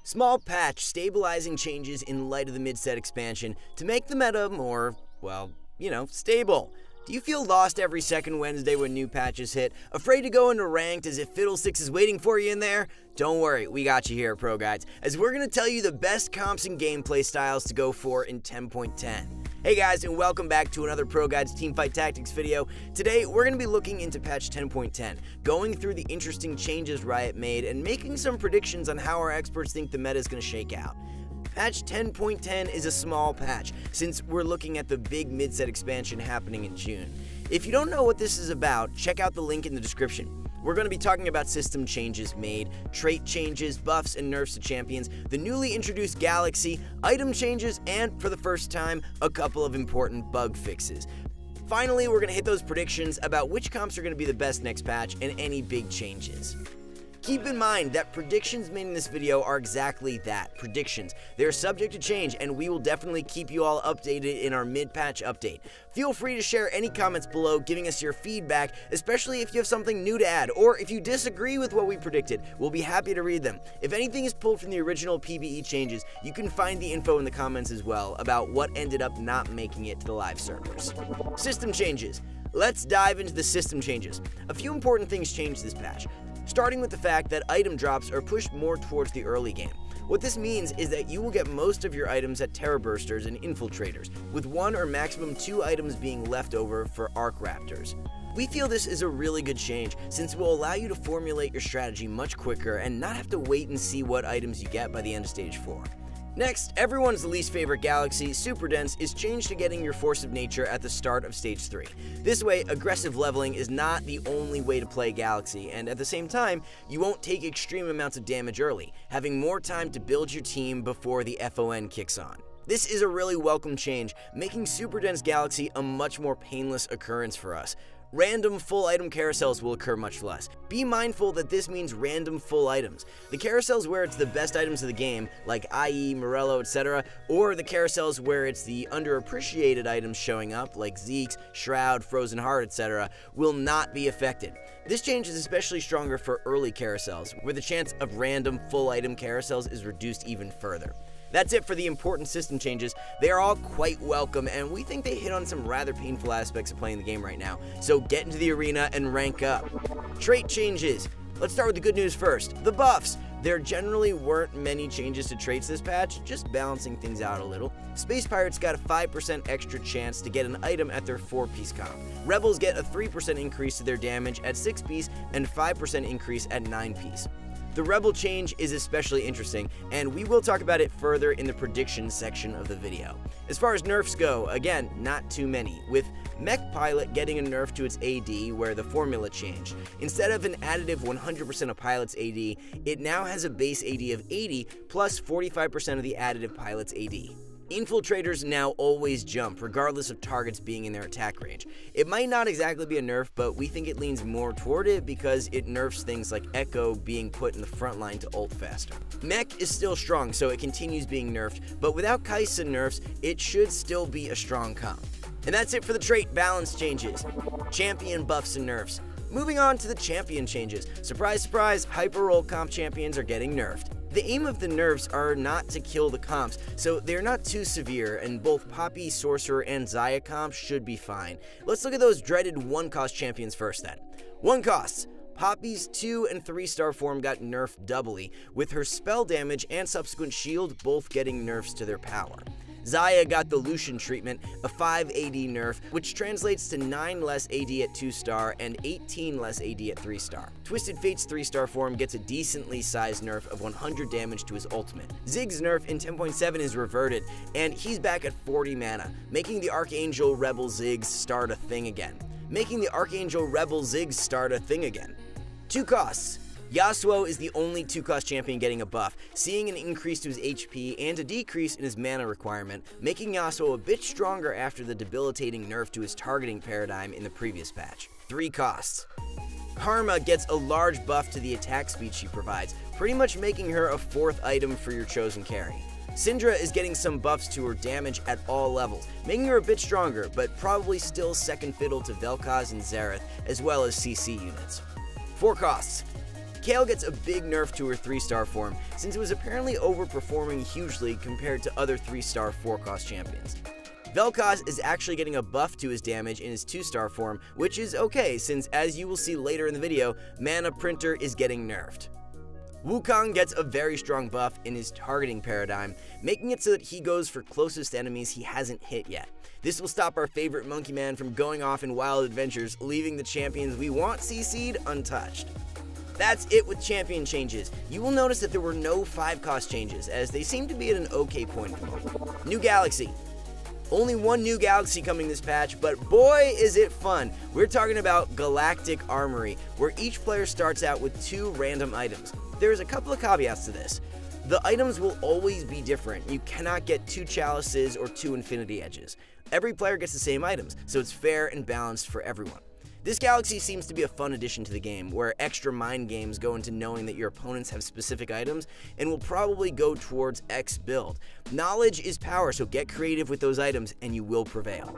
Small patch stabilizing changes in light of the mid-set expansion to make the meta more, well, stable. Do you feel lost every second Wednesday when new patches hit? Afraid to go into ranked as if Fiddlesticks is waiting for you in there? Don't worry, we got you here at ProGuides, as we're going to tell you the best comps and gameplay styles to go for in 10.10. Hey guys, and welcome back to another ProGuides Teamfight Tactics video. Today, we're going to be looking into patch 10.10, going through the interesting changes Riot made, and making some predictions on how our experts think the meta is going to shake out. Patch 10.10 is a small patch, since we're looking at the big mid-set expansion happening in June. If you don't know what this is about, check out the link in the description. We're going to be talking about system changes made, trait changes, buffs and nerfs to champions, the newly introduced Galaxy, item changes, and, for the first time, a couple of important bug fixes. Finally, we're going to hit those predictions about which comps are going to be the best next patch and any big changes. Keep in mind that predictions made in this video are exactly that, predictions. They're subject to change, and we will definitely keep you all updated in our mid-patch update. Feel free to share any comments below giving us your feedback, especially if you have something new to add, or if you disagree with what we predicted. We'll be happy to read them. If anything is pulled from the original PvE changes, you can find the info in the comments as well about what ended up not making it to the live servers. System changes. Let's dive into the system changes. A few important things changed this patch, starting with the fact that item drops are pushed more towards the early game. What this means is that you will get most of your items at Terra Bursters and Infiltrators, with 1 or maximum 2 items being left over for Arc Raptors. We feel this is a really good change, since it will allow you to formulate your strategy much quicker and not have to wait and see what items you get by the end of Stage 4. Next, everyone's least favorite galaxy, Super Dense, is changed to getting your Force of Nature at the start of Stage 3. This way, aggressive leveling is not the only way to play Galaxy, and at the same time, you won't take extreme amounts of damage early, having more time to build your team before the FON kicks on. This is a really welcome change, making Super Dense Galaxy a much more painless occurrence for us. Random full item carousels will occur much less. Be mindful that this means random full items. The carousels where it's the best items of the game, like IE, Morello, etc., or the carousels where it's the underappreciated items showing up, like Zeke's, Shroud, Frozen Heart, etc., will not be affected. This change is especially stronger for early carousels, where the chance of random full item carousels is reduced even further. That's it for the important system changes. They are all quite welcome, and we think they hit on some rather painful aspects of playing the game right now, so get into the arena and rank up. Trait changes. Let's start with the good news first. The buffs. There generally weren't many changes to traits this patch, just balancing things out a little. Space Pirates got a 5% extra chance to get an item at their 4-piece comp. Rebels get a 3% increase to their damage at 6-piece and 5% increase at 9-piece. The Rebel change is especially interesting, and we will talk about it further in the predictions section of the video. As far as nerfs go, again, not too many, with Mech Pilot getting a nerf to its AD where the formula changed. Instead of an additive 100% of Pilot's AD, it now has a base AD of 80 plus 45% of the additive Pilot's AD. Infiltrators now always jump, regardless of targets being in their attack range. It might not exactly be a nerf, but we think it leans more toward it because it nerfs things like Echo being put in the front line to ult faster. Mech is still strong, so it continues being nerfed, but without Kai'Sa nerfs, it should still be a strong comp. And that's it for the trait balance changes. Champion buffs and nerfs. Moving on to the champion changes. Surprise, surprise, Hyper Roll comp champions are getting nerfed. The aim of the nerfs are not to kill the comps, so they're not too severe, and both Poppy, Sorcerer, and Xayah comps should be fine. Let's look at those dreaded 1-cost champions first then. 1 costs. Poppy's 2 and 3-star form got nerfed doubly, with her spell damage and subsequent shield both getting nerfs to their power. Xayah got the Lucian treatment, a 5 AD nerf, which translates to 9 less AD at 2-star and 18 less AD at 3-star. Twisted Fate's 3-star form gets a decently sized nerf of 100 damage to his ultimate. Zig's nerf in 10.7 is reverted, and he's back at 40 mana, making the Archangel Rebel Ziggs start a thing again. 2 costs. Yasuo is the only 2-cost champion getting a buff, seeing an increase to his HP and a decrease in his mana requirement, making Yasuo a bit stronger after the debilitating nerf to his targeting paradigm in the previous patch. 3 costs. Karma gets a large buff to the attack speed she provides, pretty much making her a 4th item for your chosen carry. Syndra is getting some buffs to her damage at all levels, making her a bit stronger, but probably still second fiddle to Vel'Koz and Xerath, as well as CC units. 4 costs. Kayle gets a big nerf to her 3-star form since it was apparently overperforming hugely compared to other 3-star 4-cost champions. Vel'Koz is actually getting a buff to his damage in his 2-star form, which is okay since, as you will see later in the video, Mana Printer is getting nerfed. Wukong gets a very strong buff in his targeting paradigm, making it so that he goes for closest enemies he hasn't hit yet. This will stop our favorite Monkey Man from going off in wild adventures, leaving the champions we want CC'd untouched. That's it with champion changes. You will notice that there were no 5-cost changes, as they seem to be at an okay point at the moment. New Galaxy. Only one new galaxy coming this patch, but boy is it fun. We're talking about Galactic Armory, where each player starts out with 2 random items. There's a couple of caveats to this. The items will always be different. You cannot get 2 chalices or 2 infinity edges. Every player gets the same items, so it's fair and balanced for everyone. This galaxy seems to be a fun addition to the game, where extra mind games go into knowing that your opponents have specific items and will probably go towards X build. Knowledge is power, so get creative with those items and you will prevail.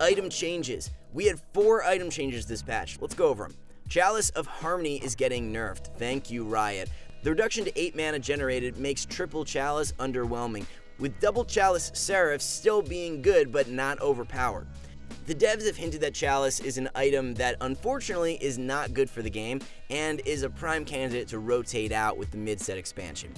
Item changes. We had 4 item changes this patch. Let's go over them. Chalice of Harmony is getting nerfed. Thank you, Riot. The reduction to 8 mana generated makes triple Chalice underwhelming, with double Chalice Seraph still being good but not overpowered. The devs have hinted that Chalice is an item that unfortunately is not good for the game and is a prime candidate to rotate out with the mid-set expansion.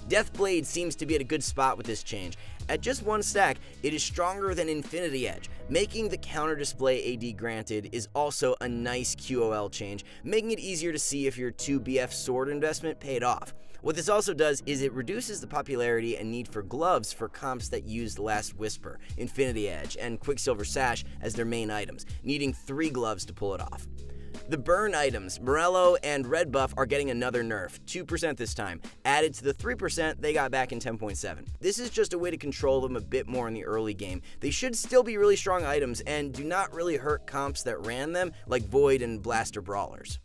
Deathblade seems to be at a good spot with this change. At just 1 stack, it is stronger than Infinity Edge. Making the counter display AD granted is also a nice QOL change, making it easier to see if your 2 BF sword investment paid off. What this also does is it reduces the popularity and need for gloves for comps that use the Last Whisper, Infinity Edge, and Quicksilver Sash as their main items, needing 3 gloves to pull it off. The burn items, Morello and Red Buff, are getting another nerf, 2% this time, added to the 3% they got back in 10.7. This is just a way to control them a bit more in the early game. They should still be really strong items and do not really hurt comps that ran them, like Void and Blaster Brawlers.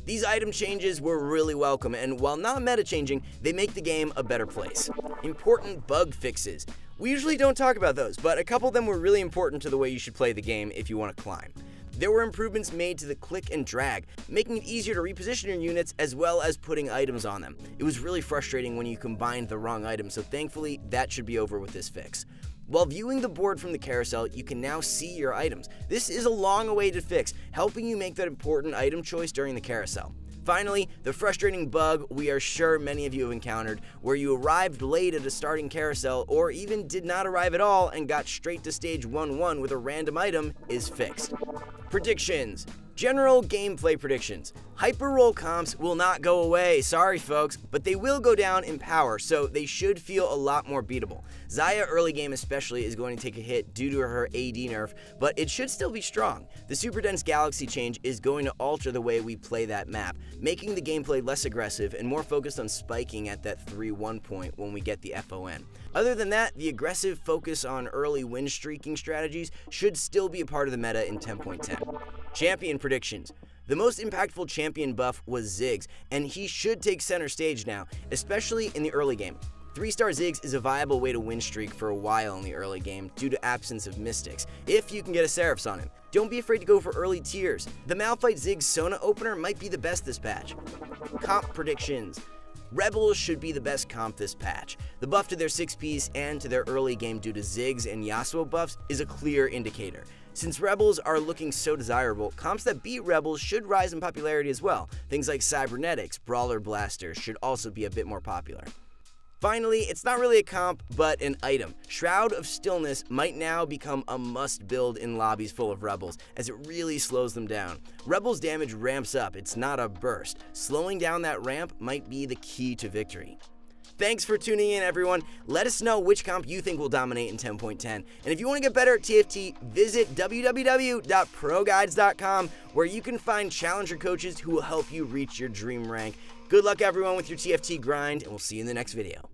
These item changes were really welcome, and while not meta-changing, they make the game a better place. Important bug fixes. We usually don't talk about those, but a couple of them were really important to the way you should play the game if you want to climb. There were improvements made to the click and drag, making it easier to reposition your units as well as putting items on them. It was really frustrating when you combined the wrong item, so thankfully that should be over with this fix. While viewing the board from the carousel, you can now see your items. This is a long-awaited fix, helping you make that important item choice during the carousel. Finally, the frustrating bug we are sure many of you have encountered, where you arrived late at a starting carousel or even did not arrive at all and got straight to stage 1-1 with a random item, is fixed. Predictions. General gameplay predictions. Hyper roll comps will not go away, sorry folks, but they will go down in power, so they should feel a lot more beatable. Xayah early game especially is going to take a hit due to her AD nerf, but it should still be strong. The super dense galaxy change is going to alter the way we play that map, making the gameplay less aggressive and more focused on spiking at that 3-1 point when we get the FON. Other than that, the aggressive focus on early win streaking strategies should still be a part of the meta in 10.10. Champion predictions. The most impactful champion buff was Ziggs, and he should take center stage now, especially in the early game. 3-star Ziggs is a viable way to win streak for a while in the early game due to absence of mystics, if you can get a Seraphs on him. Don't be afraid to go for early tiers. The Malphite Ziggs Sona opener might be the best this patch. Comp predictions. Rebels should be the best comp this patch. The buff to their 6-piece and to their early game due to Ziggs and Yasuo buffs is a clear indicator. Since Rebels are looking so desirable, comps that beat Rebels should rise in popularity as well. Things like Cybernetics, Brawler Blasters should also be a bit more popular. Finally, it's not really a comp, but an item. Shroud of Stillness might now become a must build in lobbies full of Rebels, as it really slows them down. Rebels damage ramps up, it's not a burst. Slowing down that ramp might be the key to victory. Thanks for tuning in, everyone. Let us know which comp you think will dominate in 10.10. And if you want to get better at TFT, visit www.ProGuides.com, where you can find challenger coaches who will help you reach your dream rank. Good luck, everyone, with your TFT grind, and we'll see you in the next video.